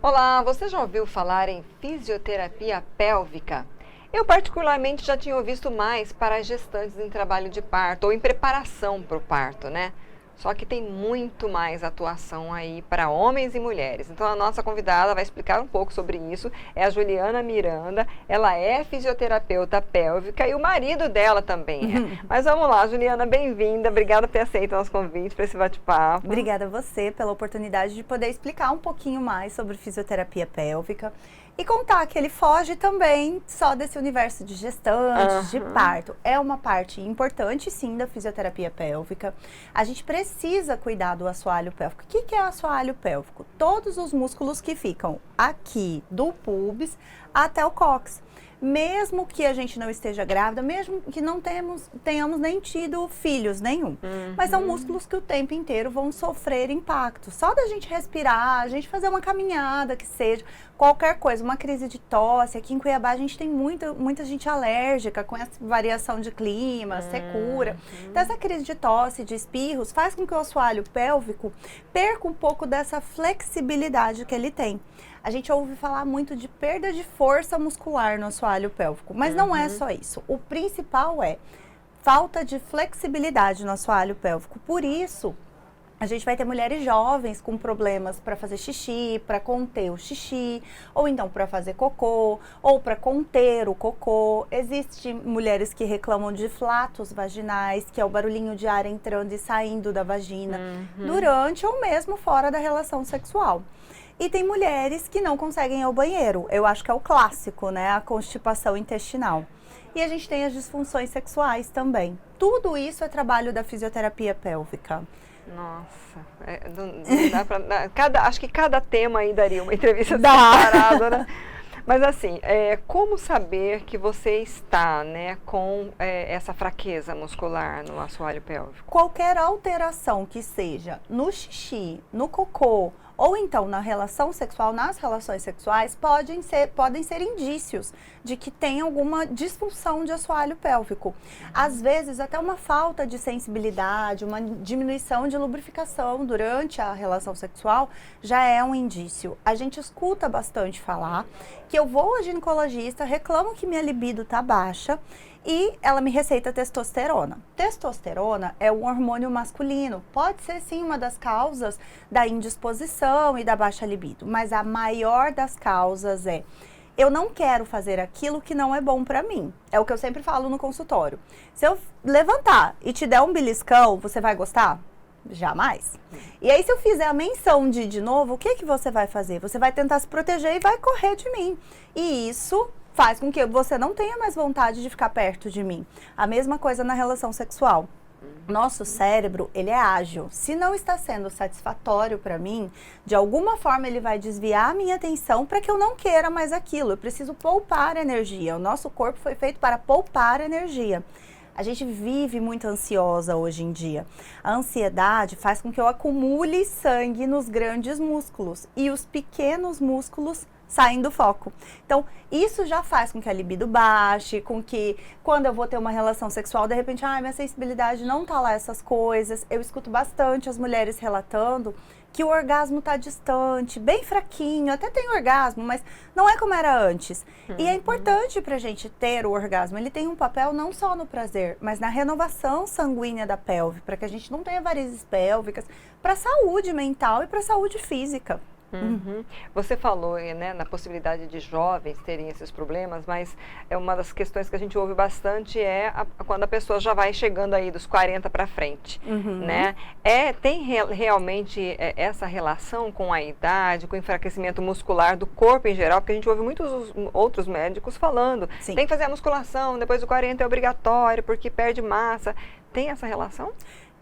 Olá, você já ouviu falar em fisioterapia pélvica? Eu particularmente já tinha visto mais para as gestantes em trabalho de parto ou em preparação para o parto, né? Só que tem muito mais atuação aí para homens e mulheres. Então a nossa convidada vai explicar um pouco sobre isso. É a Juliana Miranda. Ela é fisioterapeuta pélvica e o marido dela também é. Mas vamos lá, Juliana, bem-vinda. Obrigada por ter aceito o nosso convite para esse bate-papo. Obrigada a você pela oportunidade de poder explicar um pouquinho mais sobre fisioterapia pélvica e contar que ele foge também só desse universo de gestantes, de parto. É uma parte importante, sim, da fisioterapia pélvica. A gente precisa cuidar do assoalho pélvico. O que é o assoalho pélvico? Todos os músculos que ficam aqui do pubis até o cóccix. Mesmo que a gente não esteja grávida, mesmo que não tenhamos nem tido filhos nenhum. Mas são músculos que o tempo inteiro vão sofrer impacto. Só da gente respirar, a gente fazer uma caminhada, que seja, qualquer coisa, uma crise de tosse. Aqui em Cuiabá a gente tem muita gente alérgica com essa variação de clima, secura. Então essa crise de tosse, de espirros, faz com que o assoalho pélvico perca um pouco dessa flexibilidade que ele tem. A gente ouve falar muito de perda de força muscular no assoalho pélvico, mas não é só isso. O principal é falta de flexibilidade no assoalho pélvico. Por isso, a gente vai ter mulheres jovens com problemas para fazer xixi, para conter o xixi, ou então para fazer cocô, ou para conter o cocô. Existem mulheres que reclamam de flatos vaginais, que é o barulhinho de ar entrando e saindo da vagina, durante ou mesmo fora da relação sexual. E tem mulheres que não conseguem ir ao banheiro. Eu acho que é o clássico, né? A constipação intestinal. E a gente tem as disfunções sexuais também. Tudo isso é trabalho da fisioterapia pélvica. Nossa, não dá pra dar, acho que cada tema aí daria uma entrevista separada, né? Mas assim, como saber que você está, né, com essa fraqueza muscular no assoalho pélvico? Qualquer alteração que seja no xixi, no cocô, ou então na relação sexual, nas relações sexuais, podem ser indícios de que tem alguma disfunção de assoalho pélvico. Às vezes, até uma falta de sensibilidade, uma diminuição de lubrificação durante a relação sexual já é um indício. A gente escuta bastante falar que eu vou ao ginecologista, reclamo que minha libido está baixa, e ela me receita testosterona. Testosterona é um hormônio masculino. Pode ser sim uma das causas da indisposição e da baixa libido, mas a maior das causas é: eu não quero fazer aquilo que não é bom para mim. É o que eu sempre falo no consultório. Se eu levantar e te der um beliscão, você vai gostar? Jamais. E aí, se eu fizer a menção de novo, o que você vai fazer? Você vai tentar se proteger e vai correr de mim. E isso faz com que você não tenha mais vontade de ficar perto de mim. A mesma coisa na relação sexual. Nosso cérebro, ele é ágil. Se não está sendo satisfatório para mim, de alguma forma ele vai desviar a minha atenção para que eu não queira mais aquilo. Eu preciso poupar energia. O nosso corpo foi feito para poupar energia. A gente vive muito ansiosa hoje em dia. A ansiedade faz com que eu acumule sangue nos grandes músculos e os pequenos músculos saem do foco. Então, isso já faz com que a libido baixe, com que quando eu vou ter uma relação sexual, de repente, minha sensibilidade não tá lá, essas coisas. Eu escuto bastante as mulheres relatando que o orgasmo tá distante, bem fraquinho, até tem orgasmo, mas não é como era antes. E é importante pra gente ter o orgasmo. Ele tem um papel não só no prazer, mas na renovação sanguínea da pelve, para que a gente não tenha varizes pélvicas, para saúde mental e para saúde física. Você falou, né, na possibilidade de jovens terem esses problemas, mas uma das questões que a gente ouve bastante quando a pessoa já vai chegando aí dos 40 para frente, né? Tem realmente essa relação com a idade, com o enfraquecimento muscular do corpo em geral, porque a gente ouve muitos outros médicos falando, tem que fazer a musculação, depois do 40 é obrigatório, porque perde massa. Tem essa relação?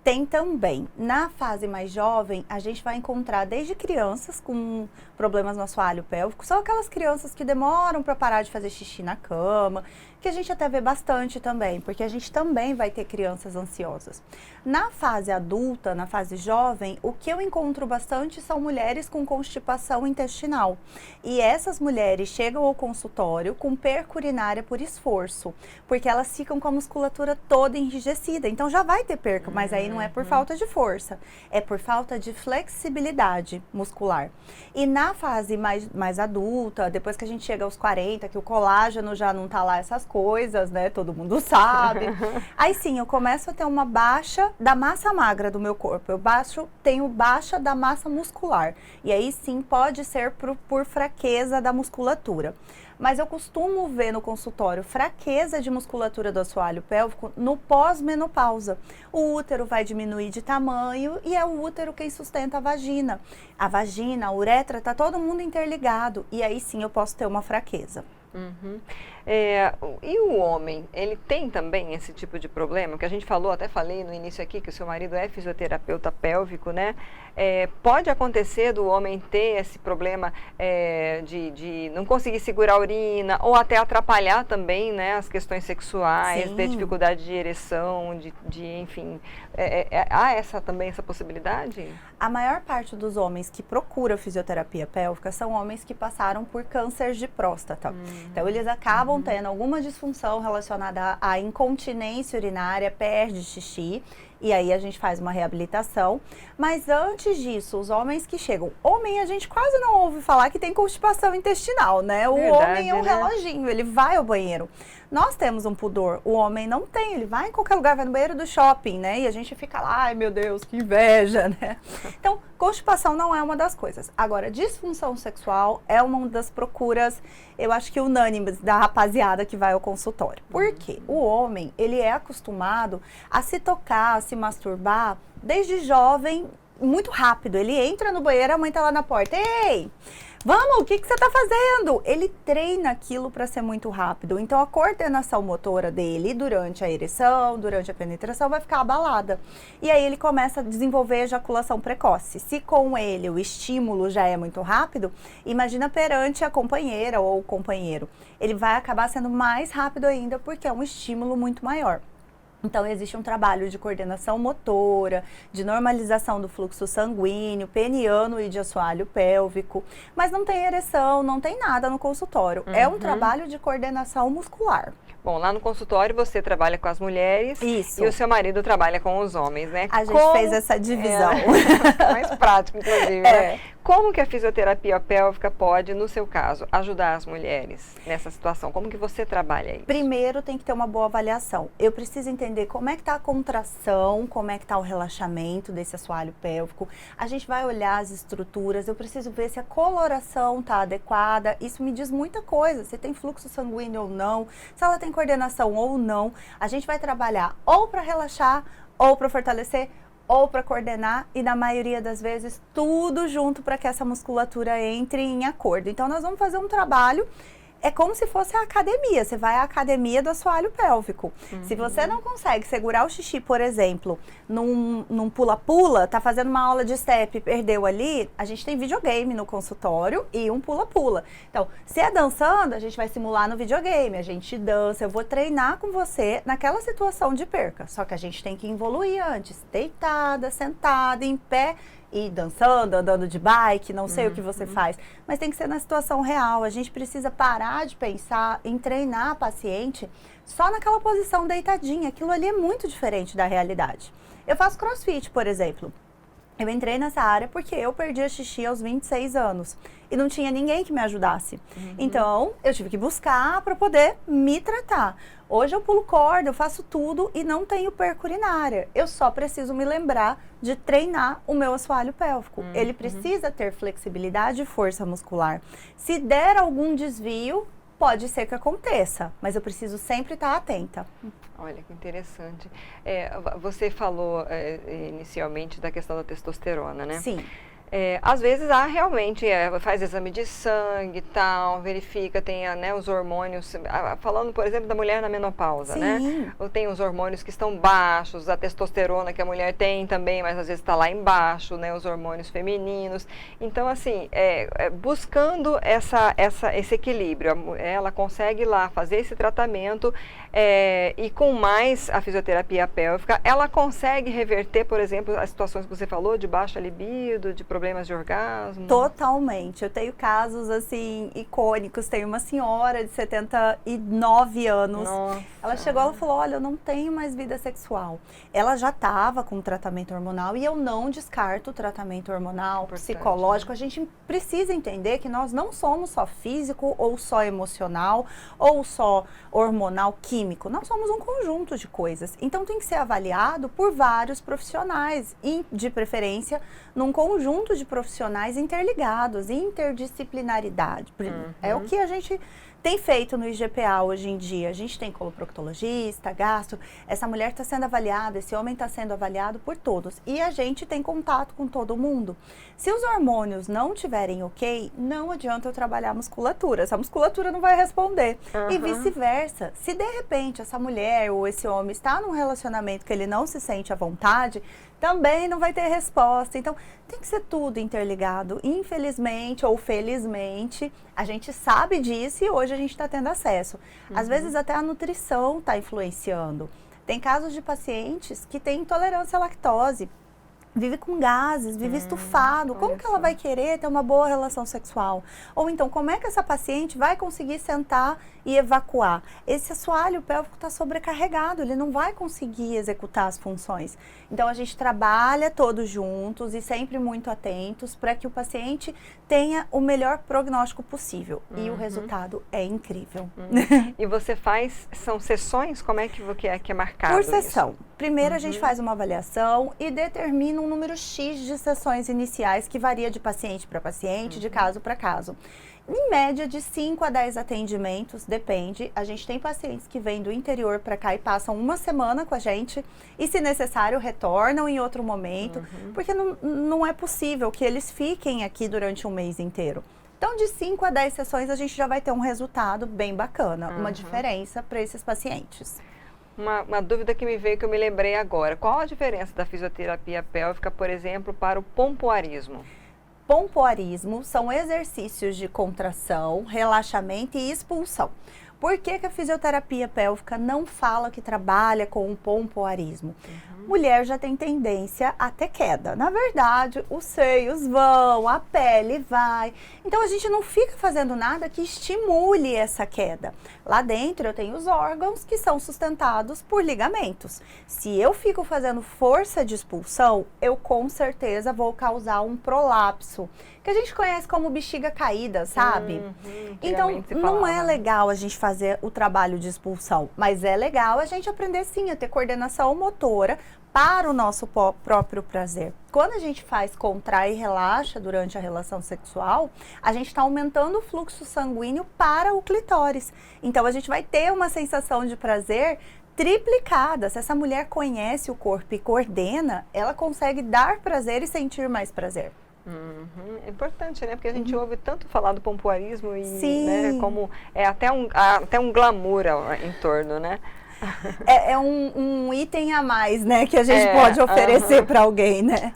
Tem também. Na fase mais jovem, a gente vai encontrar desde crianças com problemas no assoalho pélvico, são aquelas crianças que demoram para parar de fazer xixi na cama, que a gente até vê bastante também, porque a gente também vai ter crianças ansiosas. Na fase adulta, na fase jovem, o que eu encontro bastante são mulheres com constipação intestinal. E essas mulheres chegam ao consultório com perca urinária por esforço, porque elas ficam com a musculatura toda enrijecida. Então já vai ter perca, mas aí não é por falta de força, é por falta de flexibilidade muscular. E na fase mais adulta, depois que a gente chega aos 40, que o colágeno já não tá lá essas coisas, né? Todo mundo sabe. Aí sim, eu começo a ter uma baixa da massa magra do meu corpo. Tenho baixa da massa muscular. E aí sim, pode ser por fraqueza da musculatura. Mas eu costumo ver no consultório fraqueza de musculatura do assoalho pélvico no pós-menopausa. O útero vai diminuir de tamanho e é o útero quem sustenta a vagina. A vagina, a uretra, tá todo mundo interligado. E aí sim eu posso ter uma fraqueza. Uhum. E o homem, ele tem também esse tipo de problema? Que a gente falou, até falei no início aqui, que o seu marido é fisioterapeuta pélvico, né? Pode acontecer do homem ter esse problema de não conseguir segurar a urina, ou até atrapalhar também, né, as questões sexuais, Sim. ter dificuldade de ereção, enfim. Há essa possibilidade? A maior parte dos homens que procuram fisioterapia pélvica são homens que passaram por câncer de próstata. Então, eles acabam tendo alguma disfunção relacionada à incontinência urinária, perde xixi, e aí a gente faz uma reabilitação. Mas antes disso, os homens que chegam... Homem, a gente quase não ouve falar que tem constipação intestinal, né? O homem é um reloginho, ele vai ao banheiro. Nós temos um pudor, o homem não tem, ele vai em qualquer lugar, vai no banheiro do shopping, né? E a gente fica lá, ai meu Deus, que inveja, né? Então, constipação não é uma das coisas. Agora, disfunção sexual é uma das procuras, eu acho que unânimes da rapaziada que vai ao consultório. Por quê? O homem, ele é acostumado a se tocar, a se masturbar desde jovem, muito rápido. Ele entra no banheiro, a mãe tá lá na porta, ei! Vamos, o que você está fazendo? Ele treina aquilo para ser muito rápido. Então, a coordenação motora dele durante a ereção, durante a penetração, vai ficar abalada. E aí, ele começa a desenvolver ejaculação precoce. Se com ele o estímulo já é muito rápido, imagina perante a companheira ou o companheiro. Ele vai acabar sendo mais rápido ainda, porque é um estímulo muito maior. Então, existe um trabalho de coordenação motora, de normalização do fluxo sanguíneo, peniano e de assoalho pélvico, mas não tem ereção, não tem nada no consultório. É um trabalho de coordenação muscular. Bom, lá no consultório você trabalha com as mulheres. Isso. E o seu marido trabalha com os homens, né? A gente fez essa divisão. Mais prático, inclusive, né? Como que a fisioterapia pélvica pode, no seu caso, ajudar as mulheres nessa situação? Como que você trabalha isso? Primeiro tem que ter uma boa avaliação. Eu preciso entender como é que está a contração, como é que está o relaxamento desse assoalho pélvico. A gente vai olhar as estruturas, eu preciso ver se a coloração está adequada. Isso me diz muita coisa, se tem fluxo sanguíneo ou não, se ela tem coordenação ou não. A gente vai trabalhar ou para relaxar, ou para fortalecer, ou para coordenar, e na maioria das vezes tudo junto para que essa musculatura entre em acordo. Então nós vamos fazer um trabalho, é como se fosse a academia, você vai à academia do assoalho pélvico. Se você não consegue segurar o xixi, por exemplo, num pula-pula, tá fazendo uma aula de step e perdeu ali, a gente tem videogame no consultório e um pula-pula. Então, se é dançando, a gente vai simular no videogame, a gente dança, eu vou treinar com você naquela situação de perca. Só que a gente tem que evoluir antes, deitada, sentada, em pé, e dançando, andando de bike, não sei o que você faz, mas tem que ser na situação real. A gente precisa parar de pensar em treinar a paciente só naquela posição deitadinha. Aquilo ali é muito diferente da realidade. Eu faço crossfit, por exemplo. Eu entrei nessa área porque eu perdi a xixi aos 26 anos e não tinha ninguém que me ajudasse. Então, eu tive que buscar para poder me tratar. Hoje eu pulo corda, eu faço tudo e não tenho perca urinária. Eu só preciso me lembrar de treinar o meu assoalho pélvico. Ele precisa ter flexibilidade e força muscular. Se der algum desvio, pode ser que aconteça, mas eu preciso sempre estar atenta. Olha, que interessante. Você falou inicialmente da questão da testosterona, né? Sim. Às vezes realmente faz exame de sangue e tal, verifica, tem né, os hormônios, falando, por exemplo, da mulher na menopausa, Sim. né? Tem os hormônios que estão baixos, a testosterona que a mulher tem também, mas às vezes está lá embaixo, né? Os hormônios femininos. Então, assim, buscando esse equilíbrio, ela consegue lá fazer esse tratamento e com mais a fisioterapia pélvica, ela consegue reverter, por exemplo, as situações que você falou, de baixa libido, de problemas de orgasmo? Totalmente. Eu tenho casos, assim, icônicos. Tem uma senhora de 79 anos. Nossa. Ela chegou e falou, olha, eu não tenho mais vida sexual. Ela já estava com tratamento hormonal e eu não descarto o tratamento hormonal, psicológico. Né? A gente precisa entender que nós não somos só físico ou só emocional ou só hormonal, químico. Nós somos um conjunto de coisas. Então tem que ser avaliado por vários profissionais e, de preferência, num conjunto de profissionais interligados, interdisciplinaridade. É o que a gente tem feito no IGPA hoje em dia. A gente tem coloproctologista, gastro, essa mulher está sendo avaliada, esse homem está sendo avaliado por todos. E a gente tem contato com todo mundo. Se os hormônios não estiverem ok, não adianta eu trabalhar a musculatura. Essa musculatura não vai responder. E vice-versa. Se de repente essa mulher ou esse homem está num relacionamento que ele não se sente à vontade, também não vai ter resposta. Então, tem que ser tudo interligado. Infelizmente ou felizmente, a gente sabe disso e hoje a gente está tendo acesso. Às vezes até a nutrição está influenciando. Tem casos de pacientes que têm intolerância à lactose, vive com gases, vive estufado. Como que ela vai querer ter uma boa relação sexual? Ou então, como é que essa paciente vai conseguir sentar e evacuar? Esse assoalho pélvico está sobrecarregado, ele não vai conseguir executar as funções. Então, a gente trabalha todos juntos e sempre muito atentos para que o paciente tenha o melhor prognóstico possível. E o resultado é incrível. E você são sessões? Como é que é marcado? Por sessão. Isso? Primeiro a gente faz uma avaliação e determina um número X de sessões iniciais que varia de paciente para paciente, de caso para caso. Em média de 5 a 10 atendimentos, depende. A gente tem pacientes que vêm do interior para cá e passam uma semana com a gente e, se necessário, retornam em outro momento, porque não é possível que eles fiquem aqui durante um mês inteiro. Então, de 5 a 10 sessões, a gente já vai ter um resultado bem bacana, uma diferença para esses pacientes. Uma dúvida que me veio, que eu me lembrei agora. Qual a diferença da fisioterapia pélvica, por exemplo, para o pompoarismo? Pompoarismo são exercícios de contração, relaxamento e expulsão. Por que a fisioterapia pélvica não fala que trabalha com o pompoarismo? Mulher já tem tendência a ter queda. Na verdade, os seios vão, a pele vai. Então, a gente não fica fazendo nada que estimule essa queda. Lá dentro, eu tenho os órgãos que são sustentados por ligamentos. Se eu fico fazendo força de expulsão, eu com certeza vou causar um prolapso, que a gente conhece como bexiga caída, sabe? Então, não é legal a gente fazer o trabalho de expulsão, mas é legal a gente aprender sim a ter coordenação motora para o nosso próprio prazer. Quando a gente faz contrai e relaxa durante a relação sexual, a gente está aumentando o fluxo sanguíneo para o clitóris. Então, a gente vai ter uma sensação de prazer triplicada. Se essa mulher conhece o corpo e coordena, ela consegue dar prazer e sentir mais prazer. É importante, né? Porque a gente ouve tanto falar do pompoarismo e né, como até um glamour em torno, né? É um item a mais, né, que a gente pode oferecer para alguém, né?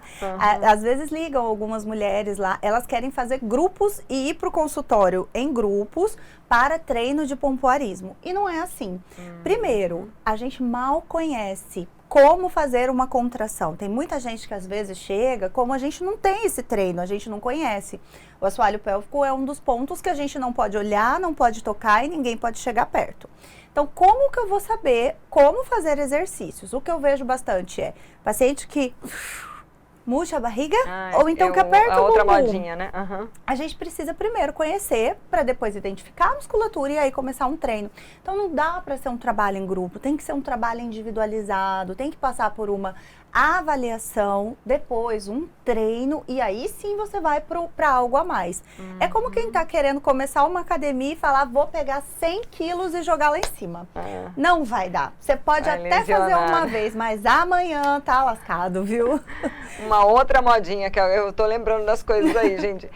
Às vezes ligam algumas mulheres lá, elas querem fazer grupos e ir para o consultório em grupos para treino de pompoarismo. E não é assim. Primeiro, a gente mal conhece como fazer uma contração. Tem muita gente que às vezes chega, como a gente não tem esse treino, a gente não conhece. O assoalho pélvico é um dos pontos que a gente não pode olhar, não pode tocar e ninguém pode chegar perto. Então, como que eu vou saber como fazer exercícios? O que eu vejo bastante é paciente que murcha a barriga ou então que aperta o bumbum. Outra modinha, né? A gente precisa primeiro conhecer para depois identificar a musculatura e aí começar um treino. Então não dá para ser um trabalho em grupo, tem que ser um trabalho individualizado, tem que passar por uma a avaliação, depois um treino e aí sim você vai para algo a mais. É como quem está querendo começar uma academia e falar, vou pegar 100 quilos e jogar lá em cima. Não vai dar. Você pode Vai até fazer uma vez, mas amanhã tá lascado, viu? Uma outra modinha que eu tô lembrando das coisas aí, gente.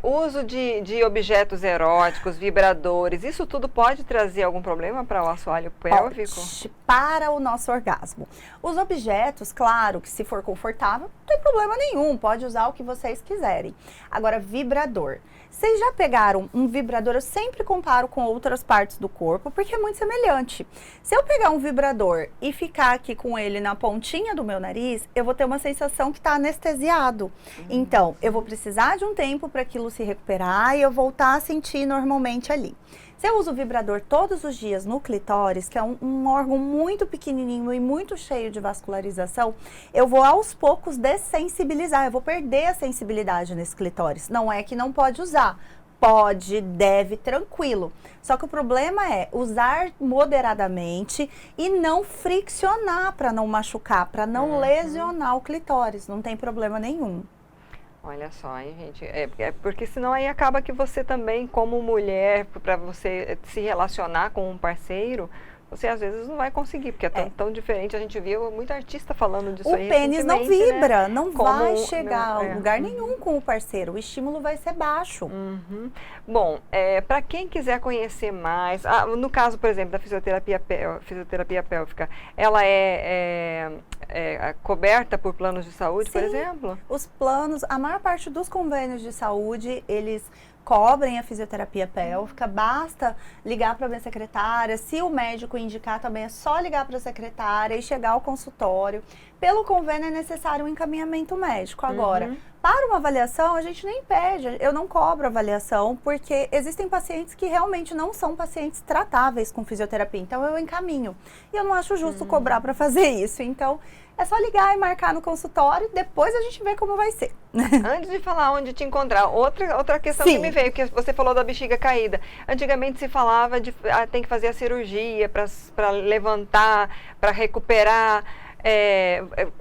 Uso de objetos eróticos, vibradores, isso tudo pode trazer algum problema para o assoalho pélvico? Para o nosso orgasmo. Os objetos, claro que se for confortável, não tem problema nenhum, pode usar o que vocês quiserem. Agora, vibrador. Vocês já pegaram um vibrador? Eu sempre comparo com outras partes do corpo, porque é muito semelhante. Se eu pegar um vibrador e ficar aqui com ele na pontinha do meu nariz, eu vou ter uma sensação que está anestesiado. Então, eu vou precisar de um tempo para aquilo se recuperar e eu voltar a sentir normalmente ali. Se eu uso o vibrador todos os dias no clitóris, que é um órgão muito pequenininho e muito cheio de vascularização, eu vou aos poucos dessensibilizar, eu vou perder a sensibilidade nesse clitóris. Não é que não pode usar, pode, deve, tranquilo. Só que o problema é usar moderadamente e não friccionar para não machucar, para não lesionar o clitóris, não tem problema nenhum. Olha só, hein, gente, porque senão aí acaba que você também, como mulher, para você se relacionar com um parceiro, você às vezes não vai conseguir, porque é tão diferente. A gente viu muito artista falando disso aí recentemente. O pênis não vibra, né? Não vai chegar a lugar nenhum nenhum com o parceiro, o estímulo vai ser baixo. Bom, para quem quiser conhecer mais, no caso, por exemplo, da fisioterapia pélvica, ela é coberta por planos de saúde, Sim, por exemplo? Os planos, a maior parte dos convênios de saúde, eles cobrem a fisioterapia pélvica, basta ligar para a minha secretária, se o médico indicar também é só ligar para a secretária e chegar ao consultório. Pelo convênio é necessário um encaminhamento médico. Agora, para uma avaliação a gente nem pede, eu não cobro avaliação, porque existem pacientes que realmente não são pacientes tratáveis com fisioterapia, então eu encaminho. E eu não acho justo cobrar para fazer isso, então é só ligar e marcar no consultório, depois a gente vê como vai ser. Antes de falar onde te encontrar, outra questão Sim. que me veio, que você falou da bexiga caída. Antigamente se falava de tem que fazer a cirurgia para levantar, para recuperar.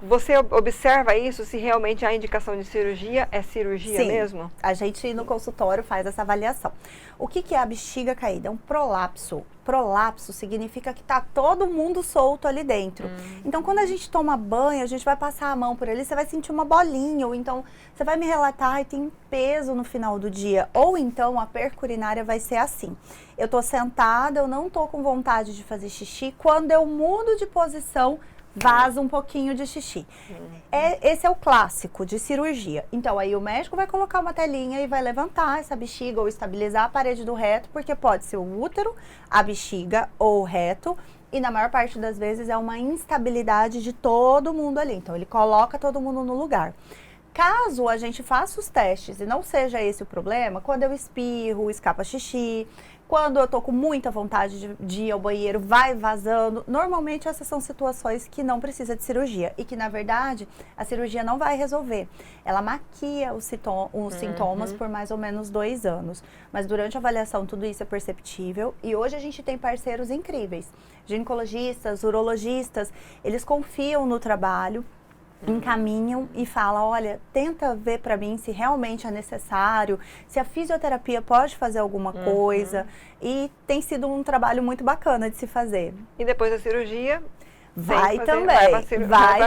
Você observa isso, se realmente há indicação de cirurgia, é cirurgia Sim, mesmo? A gente no consultório faz essa avaliação. O que é a bexiga caída? É um prolapso. Prolapso significa que está todo mundo solto ali dentro. Então, quando a gente toma banho, a gente vai passar a mão por ali, você vai sentir uma bolinha, ou então você vai me relatar e tem um peso no final do dia. Ou então a perca urinária vai ser assim. Eu tô sentada, eu não tô com vontade de fazer xixi, quando eu mudo de posição, vaza um pouquinho de xixi. Esse é o clássico de cirurgia. Então, aí o médico vai colocar uma telinha e vai levantar essa bexiga ou estabilizar a parede do reto, porque pode ser o útero, a bexiga ou o reto. E na maior parte das vezes é uma instabilidade de todo mundo ali. Então, ele coloca todo mundo no lugar. Caso a gente faça os testes e não seja esse o problema, quando eu espirro, escapa xixi, quando eu tô com muita vontade de ir ao banheiro, vai vazando. Normalmente essas são situações que não precisa de cirurgia e que, na verdade, a cirurgia não vai resolver. Ela maquia os sintomas por mais ou menos 2 anos. Mas durante a avaliação tudo isso é perceptível e hoje a gente tem parceiros incríveis. Ginecologistas, urologistas, eles confiam no trabalho, encaminham e falam, olha, tenta ver para mim se realmente é necessário, se a fisioterapia pode fazer alguma coisa, e tem sido um trabalho muito bacana de se fazer. E depois da cirurgia? Vai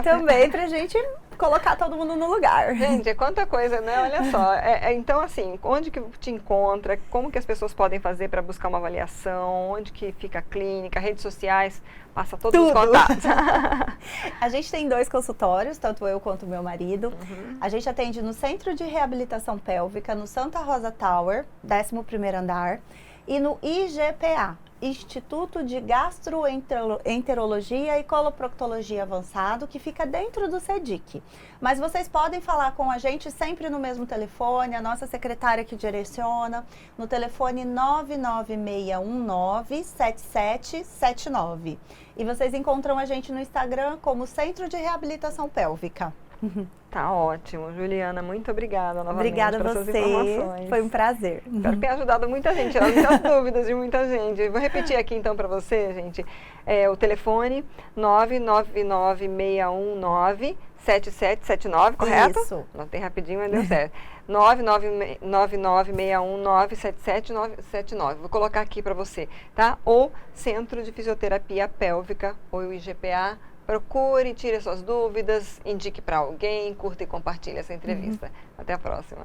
também pra gente colocar todo mundo no lugar. Gente, é quanta coisa, né? Olha só. Então, assim, onde que te encontra? Como que as pessoas podem fazer para buscar uma avaliação? Onde que fica a clínica? Redes sociais? Passa todos os contatos. A gente tem 2 consultórios, tanto eu quanto o meu marido. A gente atende no Centro de Reabilitação Pélvica, no Santa Rosa Tower, 11º andar, e no IGPA, Instituto de Gastroenterologia e Coloproctologia Avançado, que fica dentro do CEDIC. Mas vocês podem falar com a gente sempre no mesmo telefone, a nossa secretária que direciona, no telefone 996197779. E vocês encontram a gente no Instagram como Centro de Reabilitação Pélvica. Tá ótimo. Juliana, muito obrigada novamente Obrigada a pelas suas você, informações. foi um prazer. Espero que tenha ajudado muita gente, tirado muitas dúvidas de muita gente. Eu vou repetir aqui então para você, gente, o telefone 999-619-7779, correto? Isso. Notei rapidinho, mas deu certo. 999-619-7779. Vou colocar aqui para você, tá? Ou Centro de Fisioterapia Pélvica, ou o IGPA. Procure, tire suas dúvidas, indique para alguém, curta e compartilhe essa entrevista. Até a próxima.